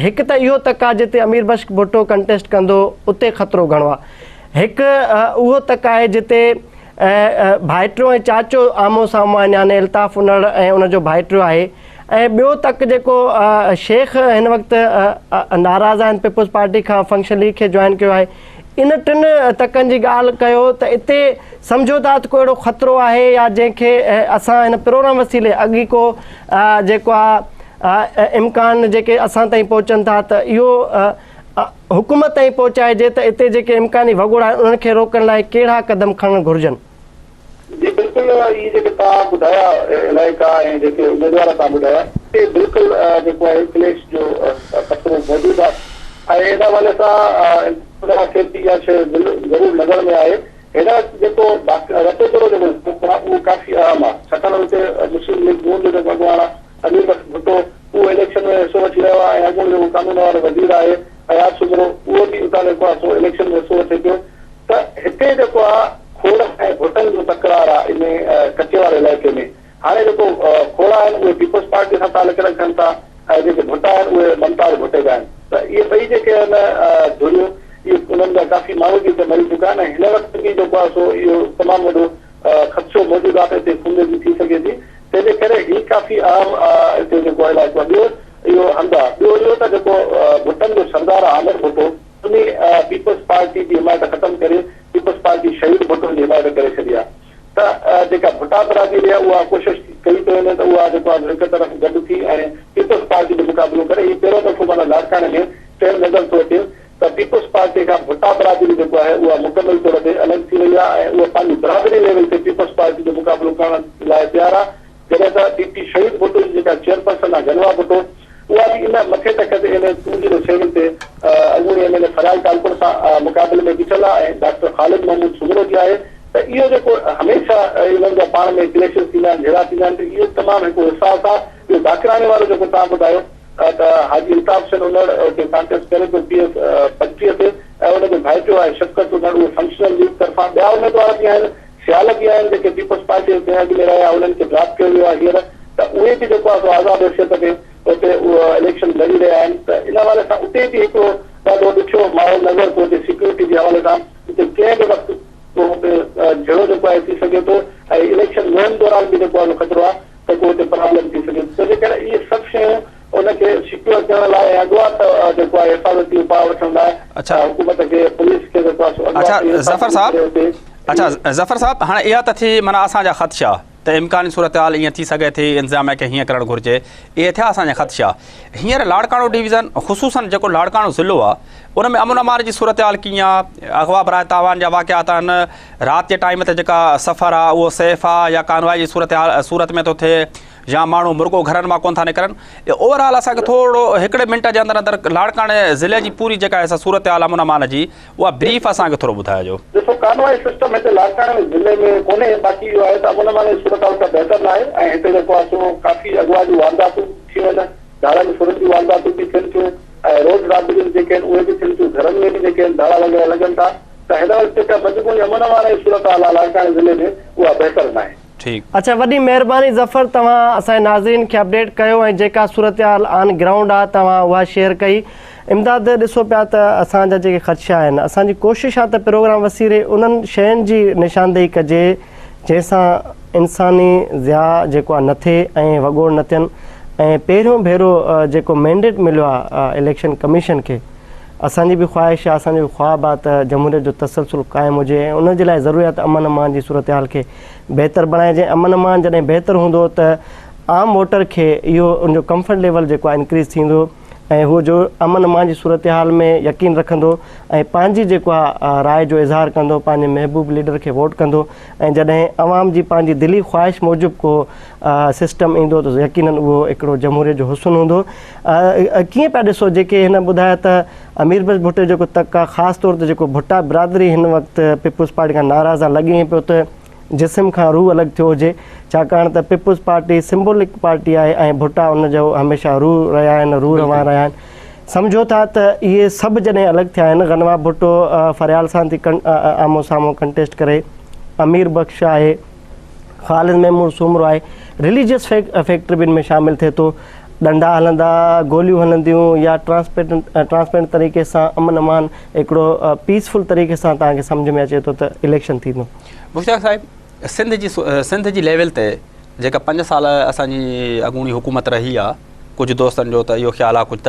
हिकु त इहो तक आहे जिते अमीर बख्श भुट्टो कंटेस्ट कंदो उते ख़तरो घणो आहे, हिकु उहो तक आहे जिते भाइटियो ऐं चाचो आमो साम्हूं आहिनि, यानी अल्ताफ़ उनड़ ऐं उनजो भाइटियो आहे, ऐं ॿियो तक जेको शेख हिन वक़्तु नाराज़ आहिनि पीपल्स पार्टी खां, फंक्शन लीग खे जॉइन कयो आहे। इन 3 तकनि जी ॻाल्हि कयो त इते सम्झो था त को अहिड़ो ख़तरो आहे या जंहिंखे असां हिन प्रोग्राम वसीले अॻी को जेको आहे इम्कान जेके असां ताईं पहुचनि था त इहो हुकूमत ताईं पहुचाइजे त इते जेके इम्कानी वगुड़ आहिनि उन्हनि खे रोकण लाइ कहिड़ा क़दम खणणु घुरिजनि? जी बिल्कुलु, इहे जेके तव्हां ॿुधाया इलाइक़ा ऐं जेके उम्मीदवार तव्हां ॿुधाया ते बिल्कुलु जेको आहे क्लेश जो ख़तरो मौजूदु आहे ऐं इन हवाले सां खे बि इहा शइ ज़रूरु नज़र में आहे। हिन जेको रतोदरो जेको आहे उहो काफ़ी अहम आहे, छाकाणि हुते मुस्लिम लीग नून जो जेको अॻुवान आहे अमीर बख्श भुट्टो उहो इलेक्शन में हिसो वठी रहियो आहे ऐं अॻूणो जेको कानून वारो वज़ीर आहे अयाज सुमरो उहो बि उतां जेको आहे सो इलेक्शन में हिसो वठे पियो। त हिते जेको आहे खोड़ ऐं भुटनि जो तकरार आहे इन कचे वारे इलाइक़े में। हाणे जेको खोड़ आहिनि उहे पीपल्स पार्टी सां तालुक रखनि था ऐं जेके भुटा आहिनि उहे ममता भुटे जा आहिनि। त इहे ॿई जेके आहिनि धुरियूं इहे उन्हनि जा काफ़ी माण्हू बि हिते मरी चुका आहिनि। हिन वक़्तु बि जेको आहे सो इहो तमामु वॾो ख़दशो मौजूदु आहे त हिते खून जी थी सघे थी। तंहिंजे करे हीउ काफ़ी आम हिते जेको इलाइक़ो आहे। ॿियो इहो हंधु आहे। ॿियो इहो त जेको भुटनि जो सरदार आहे आमिर भुटो, उन पीपल्स पार्टी जी हिमायत ख़तमु करे पीपल्स पार्टी शहीद भुटो जी हिमायत करे छॾी आहे। त जेका भुटा बरादरी आहे उहा कोशिशि कई थो वञे त उहा जेको आहे हिकु तरफ़ गॾु थी ऐं पीपल्स पार्टी जो मुक़ाबिलो करे। हीउ पहिरियों दफ़ो माना लाड़काणे में ट्रेंड नज़र थो अचे त पीपल्स पार्टी खां भुटा बरादरी जेको आहे उहा मुकमल तौर ते अलॻि थी वई आहे ऐं उहा पंहिंजी बरादरी लेवल ते पीपल्स पार्टी जो मुक़ाबिलो करण लाइ तयारु आहे। जॾहिं त डीपी शहीद भुटो जी जेका चेयरपर्सन आहे जनवा भुटो, उहा बि इन मथे तक ते इन 207 ते अॻूणे एमएलए फरियाल कालपुर सां मुक़ाबले में बीठल आहे ऐं डॉक्टर ख़ालिद महमूद सुमरो जी आहे। त इहो जेको हमेशह इन्हनि जा पाण में क्लेशिस थींदा आहिनि, झेड़ा थींदा आहिनि, त इहो तमामु हिकु अहसासु आहे। इहो दाखिराणे वारो जेको तव्हां ॿुधायो त हाजी अल्ताफ़ सिंह उनड़ हुते कांटेस्ट करे थो PS 25 ते ऐं उनजो भाइटियो आहे शफ़क़त उनड़, उहो फंक्शनल लीग तरफ़ां। ॿिया उमेदवार बि आहिनि, सियाल बि आहिनि जेके पीपल्स पार्टी जे अॻु में रहिया, उन्हनि खे ड्रॉप कयो वियो आहे हींअर। त उहे बि जेको आहे आज़ाद हैसियत ते उते उहो इलेक्शन लड़ी रहिया आहिनि। त इन हवाले सां उते बि हिकिड़ो ॾाढो ॾुखियो माहौल नज़र थो अचे सिक्योरिटी जे हवाले सां। हिते कंहिं बि वक़्तु झेड़ो जेको आहे थी सघे थो ऐं इलेक्शन मुहिम दौरान बि जेको आहे ख़तरो आहे त को हिते प्रॉब्लम थी सघे। तंहिंजे करे इहे सभु शयूं उनखे सिक्योर करण लाइ ऐं अॻुवाट जेको आहे हिफ़ाज़ती उपाउ वठण लाइ हुकूमत खे पुलिस खे जेको आहे ज़फ़र साहब हाणे इहा त थी माना असांजा ख़दशा त इम्कानी सूरत हाल ईअं थी सघे थी इंतिज़ामिया खे हीअं करणु घुरिजे, इहे थिया असांजा ख़दशा। हींअर लाड़काणो डिवीज़न ख़ुशूसन जेको लाड़काणो ज़िलो आहे उन में अमन अमान जी सूरत हाल कीअं आहे? अगवा बराए तावान जा वाक़ियात आहिनि, राति जे टाइम ते जेका सफ़र आहे उहो सेफ आहे या कानवाई जी सूरत में थो थिए या माण्हू मुर्गो घरनि मां कोन था निकिरनि? ओवरऑल असांखे थोरो हिकिड़े मिंट जे अंदरि अंदरि लाड़काणे ज़िले जी पूरी जेका आहे सूरत हाल अमन अमान जी उहा ब्रीफ असांखे थोरो ॿुधाइजो। ॾिसो, कानवाई सिस्टम हिते लाड़काणे ज़िले में कोन्हे, बाक़ी इहो आहे त अमन अमान जी सूरत हाल त बहितर न आहे ऐं हिते जेको आहे सो काफ़ी अॻुवा जूं वारदातूं थी वञनि, धाड़नि फुरनि जूं वारदातूं बि थियनि थियूं ऐं रोड राबरियूं जेके आहिनि उहे बि थियनि थियूं, घरनि में बि जेके आहिनि धाड़ा वग़ैरह लॻनि था। त हिन वक़्तु जेका मजबूरी अमन अमान जी सूरत हाल आहे लाड़काणे ज़िले में उहा बहितर न आहे। अच्छा, वॾी महिरबानी ज़फ़र, तव्हां असांजे नाज़रीन खे अपडेट कयो ऐं जेका सूरत हाल ऑन ग्राउंड आहे तव्हां उहा शेयर कई। इमदाद, ॾिसो पिया त असांजा जेके ख़दशा आहिनि, असांजी कोशिशि आहे त प्रोग्राम वसीरे उन्हनि शयुनि जी निशानदेही कजे जंहिंसां इंसानी ज़िया जेको आहे न थिए ऐं वॻोड़ न थियनि। ऐं पहिरियों भेरो जेको मैंडेट मिलियो आहे इलेक्शन कमीशन खे, असांजी बि ख़्वाहिश आहे, असांजो ख़्वाबु आहे त जमहूरियत जो तसलसुल क़ाइमु हुजे ऐं उन जे लाइ ज़रूरी आहे त अमन अमान जी सूरत हाल खे बहितर बणाइजे। अमन अमान जॾहिं बहितर हूंदो त आम वोटर खे इहो उनजो कंफर्ट लेवल जेको आहे इंक्रीज़ थींदो ऐं हू जो अमन अमान जी सूरत हाल में यकीन रखंदो ऐं पंहिंजी जेको आहे राय जो इज़हार कंदो, पंहिंजे महबूब लीडर खे वोट कंदो। ऐं जॾहिं अवाम जी पंहिंजी दिली ख़्वाहिश मूजिबि को सिस्टम ईंदो त यकीनन उहो हिकिड़ो जमहूरियत जो हुस्न हूंदो। कीअं पिया ॾिसो जेके हिन ॿुधाया त अमीर बख्श भुट्टो जेको तक आहे, ख़ासि तौर ते जेको भुट्टा बिरादरी हिन वक़्तु पीपल्स पार्टी खां नाराज़ आहे, लॻे पियो त जिस्म खां रूह अलॻि थियो हुजे, छाकाणि त पीपल्स पार्टी सिंबोलिक पार्टी आहे ऐं भुट्टा उनजो हमेशह रूह रहिया आहिनि, रूह रवां रहिया आहिनि। सम्झो था त इहे सभु जॾहिं अलॻि थिया आहिनि, गनवा भुट्टो फरियाल सां थी आमो साम्हूं कंटेस्ट करे, अमीर बख्श आहे, ख़ालिद महमूद सुमरो आहे, रिलीजियस फैक्टर बि इन में शामिलु थिए थो, डंडा हलंदा, गोलियूं हलंदियूं या ट्रांसपेरेंट तरीक़े सां अमन अमान हिकिड़ो पीसफुल तरीक़े सां तव्हांखे सम्झ में अचे थो त इलेक्शन थींदो। मुश्ताक साहिब, सिंध जी लेवल ते जेका 5 साल असांजी अॻूणी हुकूमत रही आहे, कुझु दोस्तनि जो त इहो ख़्यालु आहे, कुझु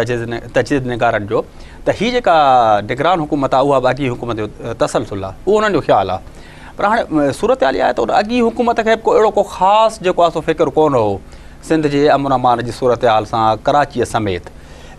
तजदीद निगारनि जो त हीअ जेका निगरान हुकूमत आहे उहा अॻी हुकूमत जो तसलसुल आहे, उहो उन्हनि जो ख़्यालु आहे। पर हाणे सूरत हाल आहे त उन अॻी हुकूमत खे को अहिड़ो को ख़ासि जेको आहे सो फ़िक्र कोन हो सिंध जे अमन अमान जी सूरत हाल सां, कराचीअ समेत।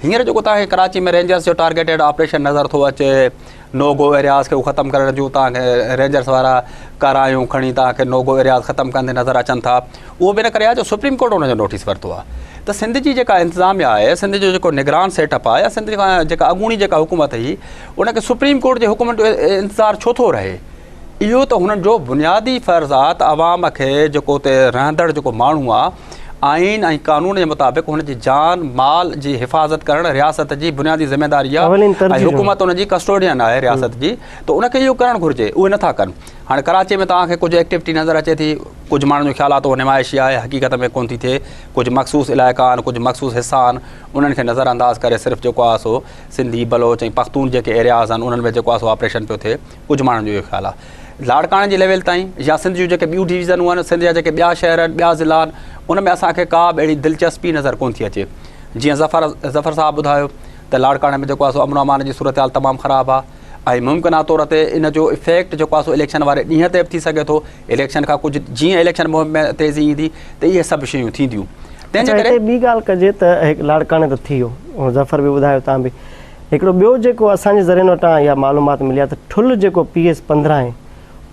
हींअर जेको तव्हांखे कराची में रेंजर्स जो टारगेटेड ऑपरेशन नज़र थो अचे, नो गो एरियाज़ खे उहो ख़तमु करण जूं तव्हांखे रेंजर्स वारा कारायूं खणी तव्हांखे नो गो एरियाज़ ख़तमु कंदे नज़र अचनि था। उहो बि इन करे आहे जो सुप्रीम कोर्ट उनजो नोटिस वरितो आहे त सिंध जी जेका इंतिज़ामिया आहे, सिंध जो जेको निगरान सेटअप आहे या सिंध जेका अॻूणी जेका हुकूमत हुई, उनखे सुप्रीम कोर्ट जे हुकुम जो इंतज़ारु छो थो रहे? इहो त हुननि जो बुनियादी फ़र्ज़ु आहे त अवाम खे जेको उते रहंदड़ जेको माण्हू आहे, आइन ऐं कानून जे मुताबिक़ हुनजी जान माल जी हिफ़ाज़त करणु रियासत जी बुनियादी ज़िम्मेदारी आहे ऐं हुकूमत हुनजी कस्टोडियन आहे रियासत जी, त उनखे इहो करणु घुरिजे, उहे नथा कनि। हाणे कराची में तव्हांखे कुझु एक्टिविटी नज़र अचे थी, कुझु माण्हुनि जो ख़्यालु आहे त उहो निमाइशी आहे, हक़ीक़त में कोन थी थिए। कुझु मख़सूस इलाइक़ा आहिनि, कुझु मख़सूस हिसा आहिनि, उन्हनि खे नज़रअंदाज़ करे सिर्फ़ु जेको आहे सो सिंधी बलोच ऐं पख़्तून जेके एरियाज़ आहिनि उन्हनि में जेको आहे सो ऑपरेशन पियो थिए, कुझु माण्हुनि जो इहो ख़्यालु आहे। लाड़काणे जी लेवल ताईं या सिंध जूं जेके ॿियूं डिवीज़नूं आहिनि, सिंध जा जेके ॿिया शहर आहिनि, ॿिया ज़िला आहिनि, उन में असांखे का बि अहिड़ी दिलचस्पी नज़र कोन थी अचे। जीअं ज़फ़र साहब ॿुधायो त लाड़काणे में जेको आहे सो अमन अमान जी सूरत हाल तमामु ख़राबु आहे ऐं मुमकिना तौर ते इन जो इफेक्ट जेको आहे सो इलेक्शन वारे ॾींहं ते बि थी सघे थो। इलेक्शन खां कुझु जीअं इलेक्शन मुहिम में तेज़ी ईंदी त इहे सभु शयूं थींदियूं। तंहिंजे करे ॿी ॻाल्हि कजे त लाड़काणे त थी वियो, ज़फ़र बि ॿुधायो तव्हां बि। हिकिड़ो ॿियो जेको असांजे ज़रिए वटां इहा मालूमात मिली आहे त ठुल जेको PS 15 आहे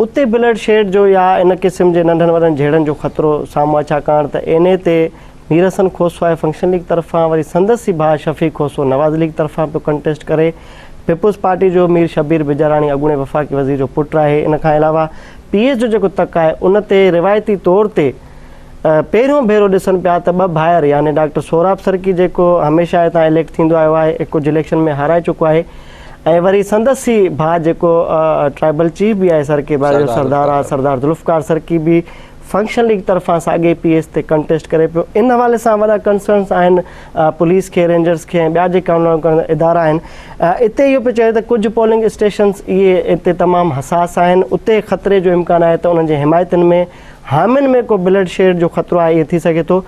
उते ब्लड शेड जो या इन क़िस्म जे नंढनि वॾनि जहिड़नि जो ख़तरो साम्हूं आहे, छाकाणि त इन ते मीर हसन खोसो आहे फंक्शन लीग तरफ़ां, वरी संदसि भाउ शफ़ीक खोसो नवाज़ लीग तरफ़ां पियो कंटेस्ट करे, पीपुल्स पार्टी जो मीर शबीर बिजाराणी अॻूणे वफ़ाक़ी वज़ीर जो पुटु आहे। इन खां अलावा PS जो जेको तक आहे उन ते रिवायती तौर ते पहिरियों भेरो ॾिसनि पिया त ॿ भाइर यानी डॉक्टर सोहराब सरकी जेको हमेशह हितां इलेक्ट थींदो आयो आहे, कुझु इलेक्शन में हाराए चुको आहे, ऐं वरी संदसि भाउ जेको ट्राइबल चीफ बि आहे सरकी जो सरदार आहे, सरदार ज़ुल्फ़कार सरकी बि फंक्शन लीग तरफ़ां साॻे PS ते कंटेस्ट करे पियो। इन हवाले सां वॾा कंसर्न्स आहिनि पुलिस खे, रेंजर्स खे ऐं ॿिया जेका इदारा आहिनि। इते इहो पियो चए त कुझु पोलिंग स्टेशन्स इहे इते तमामु हसास आहिनि, उते ख़तरे जो इम्कानु आहे त उन्हनि जे हिमायतुनि में हामियुनि में को ब्लड शेड जो ख़तरो आहे, इहे थी सघे थो।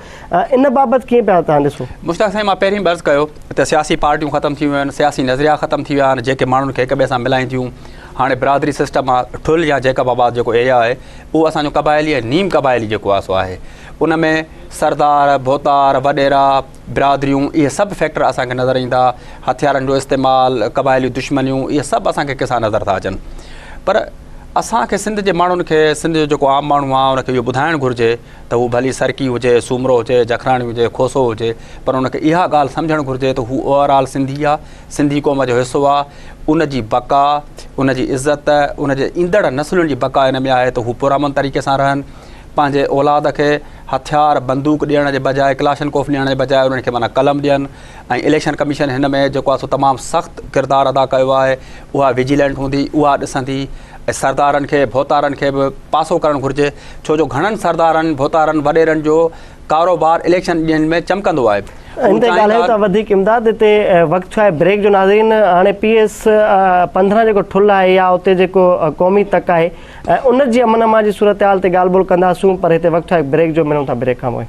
इन बाबति कीअं पिया तव्हां ॾिसो? मुश्ताक साईं, मां पहिरीं बर्ज़ कयो त सियासी पार्टियूं ख़तमु थी वियूं आहिनि, सियासी नज़रिया ख़तमु थी विया आहिनि जेके माण्हुनि खे हिक ॿिए सां मिलाइनि थियूं। हाणे बिरादरी सिस्टम आहे, ठुल या जैकबाबाद जेको एरिया आहे उहो असांजो क़बाइली ऐं नीम क़बाइली जेको आहे सो आहे। उन में सरदार, भोतार, वॾेरा, बिरादरियूं, इहे सभु फैक्टर असांखे नज़र ईंदा। हथियारनि जो इस्तेमालु, क़बाइली दुश्मनियूं, इहे सभु असांखे किसां नज़र था अचनि। पर असांखे सिंध जे माण्हुनि खे, सिंध जो जेको आम माण्हू आहे उनखे इहो ॿुधाइणु घुरिजे त हू भली सरकी हुजे, सूमरो हुजे, जखराणी हुजे, खोसो हुजे, पर उनखे इहा ॻाल्हि सम्झणु घुरिजे त हू ओवरऑल सिंधी आहे, सिंधी क़ौम जो हिसो आहे। उनजी बका, उनजी इज़त, उनजे ईंदड़ नसलुनि जी बका इन में आहे त हू पुरअमन तरीक़े सां रहनि, पंहिंजे औलाद खे हथियार बंदूक ॾियण जे बजाए, क्लाशनकोफ ॾियण जे बजाए उन्हनि खे माना कलम ॾियनि। ऐं इलेक्शन कमीशन हिन में जेको आहे सो तमामु सख़्तु किरदारु अदा कयो आहे। उहा विजिलेंट हूंदी, उहा ॾिसंदी। ऐं सरदारनि खे, भोतारनि खे बि पासो करणु घुरिजे, छो जो घणनि सरदारनि, भोतारनि, वॾेरनि जो कारोबार इलेक्शन ॾींहंनि में चमकंदो आहे। इन ते ॻाल्हायूं था वधीक इमदाद। हिते वक़्तु आहे ब्रेक जो। नाज़रीन, हाणे PS 15 जेको ठुल आहे या उते जेको क़ौमी तक आहे उन जी अमन अमान जी सूरत हाल ते ॻाल्हि ॿोल कंदासूं, पर हिते वक़्तु आहे ब्रेक जो। मिलूं था ब्रेक खां पोइ।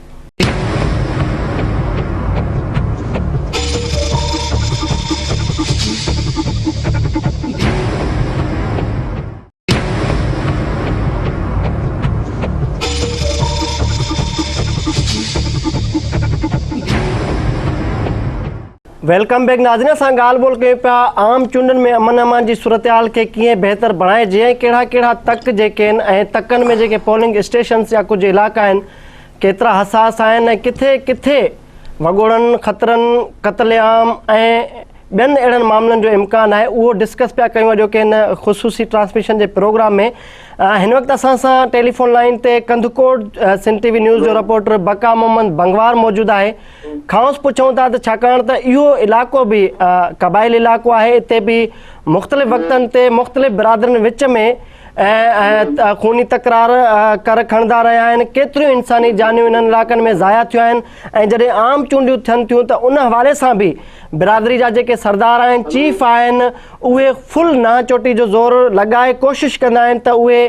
Welcome back. नाज़रीन, असां ॻाल्हि ॿोल कयूं पिया आम चूंडनि में अमन अमान जी सूरत हाल खे कीअं बहितर बणाइजे ऐं कहिड़ा कहिड़ा तक जेके आहिनि ऐं तकनि में जेके पोलिंग स्टेशन्स या कुझु इलाइक़ा आहिनि केतिरा हसास आहिनि ऐं किथे किथे वॻोड़नि, ख़तरनि, क़त्लेआम ऐं ॿियनि अहिड़नि मामलनि जो इम्कानु आहे, उहो डिस्कस पिया कयूं अॼोके हिन ख़ुसूसी ट्रांसमिशन जे प्रोग्राम में। हिन वक़्तु असां सां टेलीफोन लाइन ते कंदकोट सिंध TV न्यूज़ जो रिपोर्टर बका मोहम्मद बंगवार मौजूदु आहे। खांसि पुछूं था त छाकाणि त इहो इलाइक़ो बि क़बाइली इलाइक़ो आहे, हिते बि मुख़्तलिफ़ वक़्तनि ते मुख़्तलिफ़ बिरादरियुनि विच में खूनी तकरार खणंदा रहिया आहिनि। केतिरियूं इंसानी जानियूं इन्हनि इलाइक़नि में ज़ाया थियूं आहिनि ऐं जॾहिं आम चूंडियूं थियनि थियूं त उन हवाले सां बि बिरादरी जा जेके सरदार आहिनि, चीफ आहिनि, उहे फुल नाह चोटी जो ज़ोर लॻाए कोशिशि कंदा आहिनि त उहे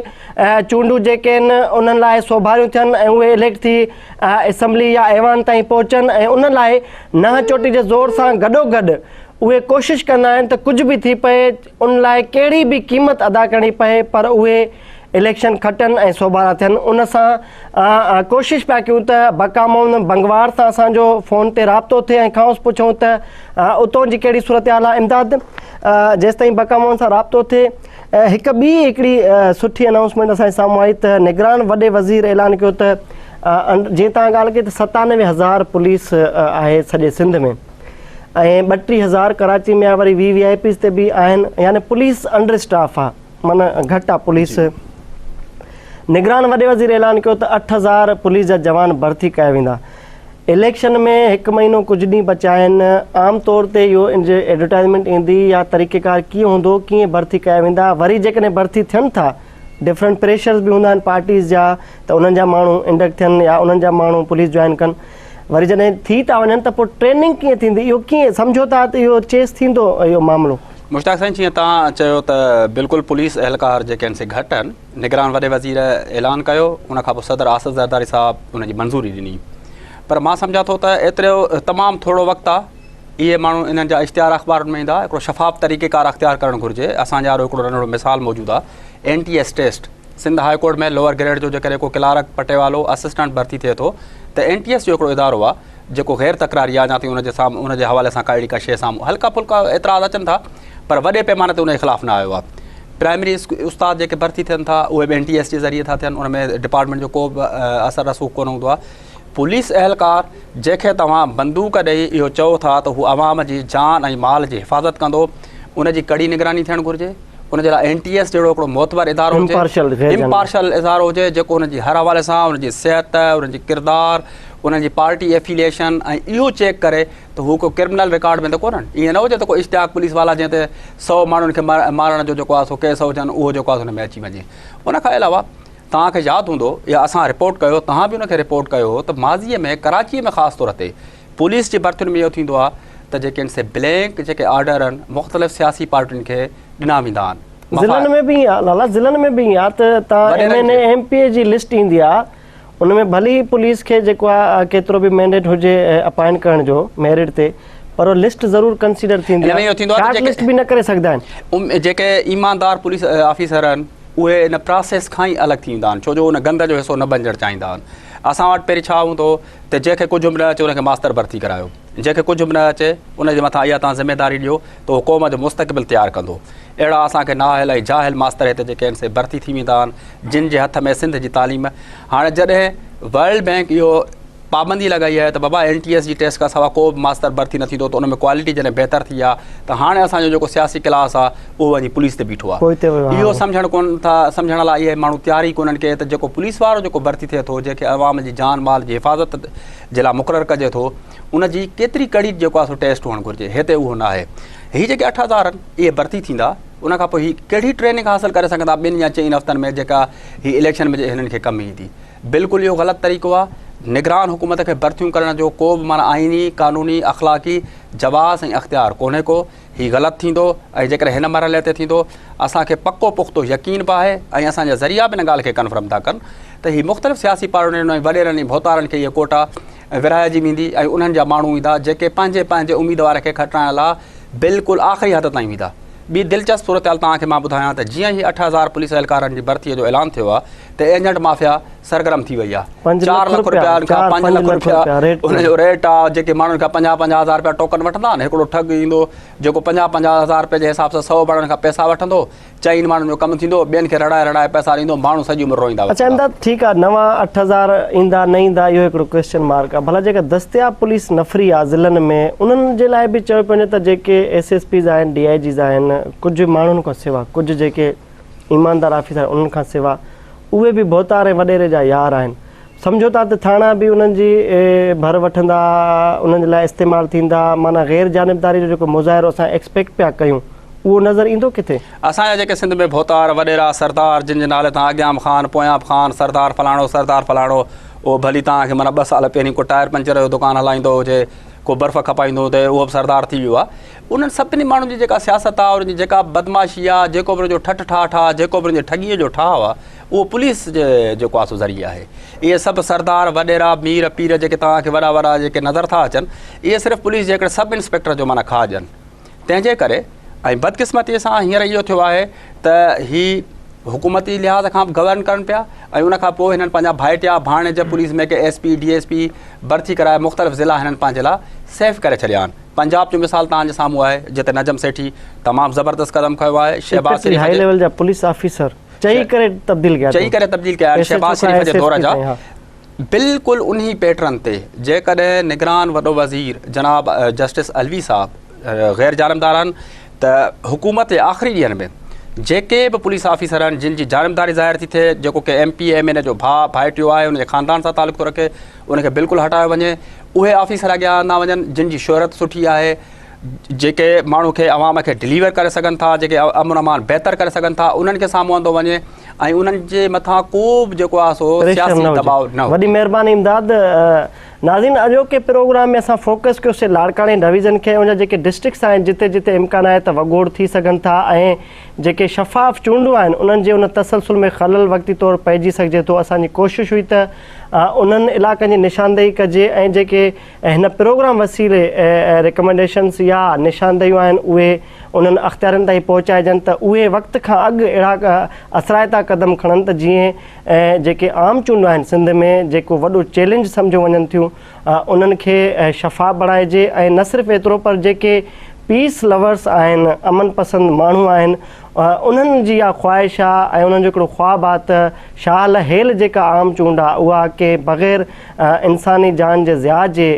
चूंडूं जेके आहिनि उन्हनि लाइ सोभारियूं थियनि ऐं उहे इलेक्ट थी असैम्बली या ऐवान ताईं पहुचनि। ऐं उन लाइ नाह चोटी जे ज़ोर सां गॾोगॾु उहे कोशिशि कंदा आहिनि त कुझु बि थी पए, उन लाइ कहिड़ी बि क़ीमत अदा करणी पए, पर उहे इलेक्शन खटनि ऐं सोभारा थियनि। उन सां कोशिशि पिया कयूं त बका मोहम्मद बंगवार सां असांजो फ़ोन ते राब्तो थिए ऐं खांसि पुछूं त उतां जी कहिड़ी सूरत हाल आहे। इमदाद, जेसि ताईं बका मोहम्मद सां राब्तो थिए, हिकिड़ी सुठी अनाउंसमेंट असांजे साम्हूं आई त निगरान वॾे वज़ीर ऐलान कयो त जीअं तव्हां ॻाल्हि कई त 97,000 पुलिस आहे सॼे सिंध में ऐं 32,000 कराची में आहे, वरी VVIPs ते बि आहिनि, यानी पुलिस अंडर स्टाफ आहे, माना घटि आहे पुलिस। निगरान वॾे वज़ीर ऐलान कयो त 8,000 पुलिस जा जवान भर्ती कया वेंदा। इलेक्शन में 1 महीनो कुझु ॾींहं बचा आहिनि, आम तौर ते इहो इन जे एडवर्टाइज़मेंट ईंदी या तरीक़ेकार कीअं हूंदो, कीअं भर्ती कया वेंदा, वरी जेकॾहिं भर्ती थियनि था डिफरेंट प्रेशर्स बि हूंदा आहिनि पार्टीज़ जा त उन्हनि जा माण्हू इंडक्ट थियनि या उन्हनि जा माण्हू पुलिस जॉइन कनि, वरी जॾहिं थी था वञनि त पोइ ट्रेनिंग कीअं थींदी, इहो कीअं सम्झो था त इहो चेस थींदो इहो मामिलो? मुश्ताक साईं, जीअं तव्हां चयो त बिल्कुलु पुलिस एहलकार जेके आहिनि से घटि आहिनि। निगरान वॾे वज़ीर ऐलान कयो, उनखां पोइ सदर आसिफ़ ज़रदारी साहिबु उनजी मंज़ूरी ॾिनी, पर मां सम्झां थो त एतिरो तमामु थोरो वक़्तु आहे, इहे माण्हू इन्हनि जा इश्तिहार अख़बारुनि में ईंदा, हिकिड़ो शफ़ाफ़ तरीक़ेकार अख़्तियार करणु घुरिजे। असांजा हिकिड़ो नंढिड़ो मिसाल मौजूदु आहे, NTS test Sindh high court में लोअर ग्रेड जो जेकॾहिं को क्लार्क पटेवालो असिस्टेंट भर्ती थिए थो त NTS जो हिकिड़ो इदारो आहे जेको गैर तकरारी आहे, या थी उनजे साम्हूं उनजे हवाले सां काई का शइ साम्हूं हल्का फुल्का एतिराज़ अचनि था, पर वॾे पैमाने ते उनजे ख़िलाफ़ु न आयो आहे। प्राइमरी उस्ताद जेके भर्ती थियनि था उहे बि NTS जे ज़रिए था थियनि, उनमें डिपार्टमेंट जो को बि असर रसूख़ कोन हूंदो आहे। पुलिस एहलकार जंहिंखे तव्हां बंदूक ॾेई इहो चओ था त हू आवाम जी जान ऐं माल जी हिफ़ाज़त कंदो, उनजी कड़ी निगरानी थियणु घुरिजे। उनजे लाइ NTS जहिड़ो हिकिड़ो मोतबर इदारो हुजे, इम्पार्शल इदारो हुजे, जेको उनजी हर हवाले सां उनजी सिहत, उनजी किरदारु, उनजी पार्टी एफिलिएशन ऐं इहो चेक करे त हू को क्रिमिनल रिकॉर्ड में त कोन्हनि। ईअं न हुजे त को इश्तिहाक पुलिस वाला जंहिं ते 100 माण्हुनि खे मारण जो जेको आहे सो केस हुजनि, उहो जेको आहे हुन में अची वञे। उनखां अलावा तव्हांखे यादि हूंदो या असां रिपोर्ट कयो, तव्हां बि उनखे रिपोर्ट कयो हो त माज़ीअ में कराचीअ में ख़ासि तौर ते पुलिस जी भर्तियुनि में इहो थींदो आहे त जेके आहिनि से ब्लैंक जेके ऑर्डर आहिनि मुख़्तलिफ़ सियासी पार्टियुनि खे ॾिना वेंदा आहिनि। ज़िलनि में बि आहे लाला, ज़िलनि में बि आहे त तव्हां MNA MPA जी लिस्ट ईंदी आहे, उनमें भली पुलिस खे जेको आहे केतिरो बि मैंडेट हुजे अपॉइंट करण जो मेरिट ते, पर लिस्ट ज़रूरु कंसीडर थींदी आहे, लिस्ट बि न करे सघंदा आहिनि। जेके ईमानदार पुलिस ऑफिसर आहिनि उहे इन प्रोसेस खां ई अलॻि थी वेंदा आहिनि, छो जो उन गंद जो हिसो न बणजणु चाहींदा आहिनि। असां वटि पहिरीं छा हूंदो त जंहिंखे कुझु बि न अचे उनखे मास्तर भर्ती करायो, जंहिंखे कुझु बि न अचे उनजे मथां इहा तव्हां ज़िमेदारी ॾियो त उहो क़ौम जो मुस्तक़बिल तयारु कंदो। अहिड़ा असांखे नाहिल ऐं जाहिल मास्तर हिते जेके आहिनि से भर्ती थी वेंदा आहिनि, जिन जे हथ में सिंध जी तालीम। हाणे जॾहिं वर्ल्ड बैंक इहो पाबंदी लॻाई आहे त बाबा NTS जी टेस्ट खां सवाइ को बि मास्तर भर्ती न थींदो, त उन में क्वालिटी जॾहिं बहितर थी आहे त हाणे असांजो जेको सियासी क्लास आहे उहो वञी पुलिस ते बीठो आहे। इहो सम्झणु कोन था, सम्झण लाइ इहे माण्हू तयारी कोन्हनि के त जेको पुलिस वारो जेको भर्ती थिए थो, जंहिंखे अवाम जी जान माल जी हिफ़ाज़त जे लाइ मुक़ररु कजे थो, उनजी केतिरी कड़ी जेको आहे सो टेस्ट हुअणु घुरिजे। हिते उहो न आहे। हीअ जेके 8000 आहिनि इहे भर्ती थींदा, उनखां पोइ हीअ कहिड़ी ट्रेनिंग हासिलु करे सघंदा 2 या 4 हफ़्तनि में जेका हीअ इलेक्शन में हिननि खे कमु ईंदी। बिल्कुलु इहो ग़लति तरीक़ो आहे। निगरान हुकूमत खे भर्तियूं करण जो को बि माना आइनी क़ानूनी अख़लाक़ी जवाज़ ऐं अख़्तियार कोन्हे को, हीअ ग़लति थींदो। ऐं जेकॾहिं हिन मरहले ते थींदो, असांखे पको पुख़्तो यकीन बि आहे ऐं असांजा ज़रिया बि हिन ॻाल्हि खे कन्फर्म था कनि त हीअ मुख़्तलिफ़ सियासी पार्टियुनि ऐं वॾेरनि ऐं भोतारनि खे इहा कोटा विराइजी वेंदी ऐं उन्हनि जा माण्हू ईंदा जेके पंहिंजे उम्मीदवार खे खटाइण लाइ बिल्कुलु आख़िरी हद ताईं वेंदा। ॿी दिलचस्प सूरत हाल तव्हांखे मां ॿुधायां त जीअं ई 8000 पुलिस एहलकारनि जी भर्तीअ जो ऐलान थियो आहे त एजेंट माफ़िया सरगर्म थी वई आहे। 4 लख रुपया 5 लख रुपया उनजो रेट आहे। जेके माण्हुनि खां 50-50 हज़ार रुपया टोकन वठंदा आहिनि, हिकिड़ो ठग ईंदो जेको 50-50 हज़ार रुपये जे हिसाब सां 100 माण्हुनि खां पैसा वठंदो, 4 माण्हुनि जो कमु थींदो, ॿियनि खे रड़ाए पैसा ॾींदो, माण्हू सॼी उमिरि रोईंदा। अच्छा इमदाद, ठीकु आहे, नवां 8000 ईंदा न ईंदा इहो हिकिड़ो क्वेश्चन मार्क आहे। भला जेका दस्तियाब पुलिस नफ़री आहे ज़िलनि में, उन्हनि जे लाइ बि चयो पियो त जेके SSPs आहिनि, DIGs आहिनि, कुझु माण्हुनि खां सिवा, कुझु जेके ईमानदार ऑफिसर उन्हनि खां सिवा, उहे बि भोतार ऐं वॾेरे जा यार आहिनि। सम्झो था त थाणा बि उन्हनि जी भर वठंदा, उन्हनि जे लाइ इस्तेमालु थींदा, माना गैर जानिबदारी जो जेको मुज़ाहिरो असां एक्सपेक्ट पिया कयूं उहो नज़र ईंदो किथे? असांजा जेके सिंध में भोतार वॾेरा सरदार जिन जे नाले तां अॻियां ख़ान पोयां ख़ान सरदार फलाणो, उहो भली तव्हांखे माना 2 साल पहिरीं को टायर पंचर जो दुकानु हलाईंदो हुजे, को बर्फ़ खपाईंदो हुजे, उहो बि सरदार थी वियो आहे। उन्हनि सभिनी माण्हुनि जी जेका सियासत आहे, उनजी जेका बदमाशी आहे, जेको बि उनजो ठठ ठाठ आहे, जेको बि उनजे ठॻीअ जो ठाह आहे, उहो पुलिस जे जेको आहे सो ज़रिया आहे। इहे सभु सरदार वॾेरा मीर पीर जेके तव्हांखे वॾा जेके नज़र था अचनि, इहे सिर्फ़ु पुलिस जे हिकिड़े सब इंस्पेक्टर जो माना खा ॾियनि। तंहिंजे करे ऐं बदकिस्मतीअ सां हींअर इहो थियो आहे त ही हुकूमती लिहाज़ खां बि गवर्न कनि पिया ऐं उनखां पोइ हिननि पंहिंजा भाइटिया भाणेज पुलिस में के SP DSP भर्ती कराए मुख़्तलिफ़ ज़िला हिननि पंहिंजे लाइ सेफ करे छॾिया आहिनि। पंजाब जो मिसाल तव्हांजे साम्हूं आहे, जिते नजम सेठी तमामु ज़बरदस्त क़दम खयो आहे। शहबाज़ शरीफ़ हाई लेवल जा पुलिस ऑफिसर चई करे तब्दील कया आहिनि। शहबाज़ शरीफ़ जे दौर जा बिल्कुलु उन्ही पैटर्न ते जेकॾहिं निगरान वॾो वज़ीर जनाब जस्टिस अलवी साहब गैर जानबदार आहिनि त हुकूमत जे आख़िरी ॾींहंनि में जेके बि पुलिस ऑफिसर आहिनि जिन जी जानबदारी ज़ाहिर थी थिए, जेको के MP MNA जो भाइटियो आहे उनजे ख़ानदान सां तालुक़ु थो रखे, उनखे बिल्कुलु हटायो वञे। उहे ऑफिसर अॻियां न वञनि जिन जी शोहरत सुठी आहे, जेके माण्हू खे अवाम खे डिलीवर करे सघनि था, जेके अमन अमान बहितर करे सघनि था, उन्हनि खे साम्हूं आंदो वञे ऐं उन्हनि जे मथां को बि जेको आहे सो सियासी दबाव न वॾी महिरबानी इमदाद। नाज़रीन, अॼोके प्रोग्राम में असां फोकस कयोसीं लाड़काणे डिवीज़न खे, उन जेके डिस्ट्रिक्ट्स आहिनि जिते जिते इम्कान आहे त वॻोड़ थी सघनि था ऐं जेके शफ़ाफ़ चूंडूं आहिनि उन्हनि जे उन तसलसुल में ख़लल वक़्ती तौरु पइजी सघिजे थो। असांजी कोशिशि हुई त उन्हनि इलाइक़नि जी निशानदेही कजे ऐं जेके हिन प्रोग्राम वसीले रिकमेंडेशन्स या निशानदेहियूं आहिनि उहे उन्हनि अख़्तियारनि ताईं पहुचाइजनि त उहे वक़्त खां अॻु अहिड़ा असराइता क़दम खणनि त जीअं जेके आम चूंडूं आहिनि सिंध में जेको वॾो चैलेंज सम्झो वञनि थियूं उन्हनि खे शफ़ाफ़ बणाइजे ऐं न सिर्फ़ु एतिरो पर जेके पीस लवर्स आहिनि, अमन पसंद माण्हू आहिनि, उन्हनि जी इहा ख़्वाहिश आहे ऐं उन्हनि जो हिकिड़ो ख़्वाबु आहे त शाल हेल जेका आम चूंड आहे उहा के बग़ैर इंसानी जान जे ज़िया जे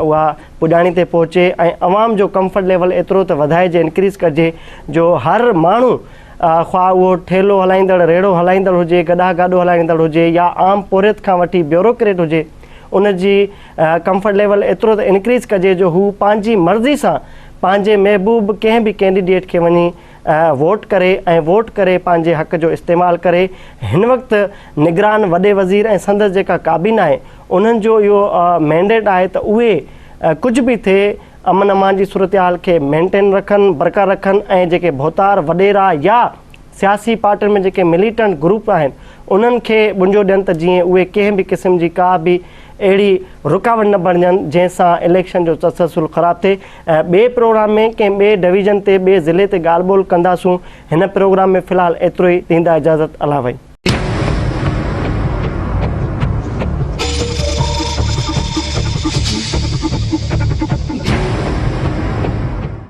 उहा पुॼाणी ते पहुचे ऐं अवाम जो कंफर्ट लेवल एतिरो त वधाइजे, इंक्रीज़ कजे जो हर माण्हू ख़्वाह उहो ठेलो हलाईंदड़, रेड़ो हलाईंदड़ हुजे, गॾा गाॾो हलाईंदड़ हुजे या आम पोरियत खां वठी ब्यूरोक्रेट हुजे, उनजी कंफर्ट लेवल एतिरो त इंक्रीज़ कजे जो हू पंहिंजी मर्ज़ी सां पंहिंजे महबूब कंहिं बि कैंडिडेट खे वञी वोट करे पंहिंजे हक़ जो इस्तेमालु करे। हिन वक़्तु निगरान वॾे वज़ीर ऐं संदसि जेका काबीना आहे उन्हनि जो इहो मैंडेट आहे त उहे कुझु बि थिए अमन अमान जी सूरत हाल खे मेंटेन रखनि, बरक़रार रखनि ऐं जेके भोतार वॾेरा या सियासी पार्टियुनि में जेके मिलिटेंट ग्रुप आहिनि उन्हनि खे बुंजो ॾियनि त जीअं उहे कंहिं बि क़िस्म जी का बि अहिड़ी रुकावट न बणिजनि जंहिंसां इलेक्शन जो तसलसुल ख़राबु थिए। ॿिए प्रोग्राम में कंहिं ॿिए डिवीज़न ते ॿिए ज़िले ते ॻाल्हि ॿोल कंदासूं। हिन प्रोग्राम में फ़िलहालु एतिरो ई, ॾींदा इजाज़त, अला भाई।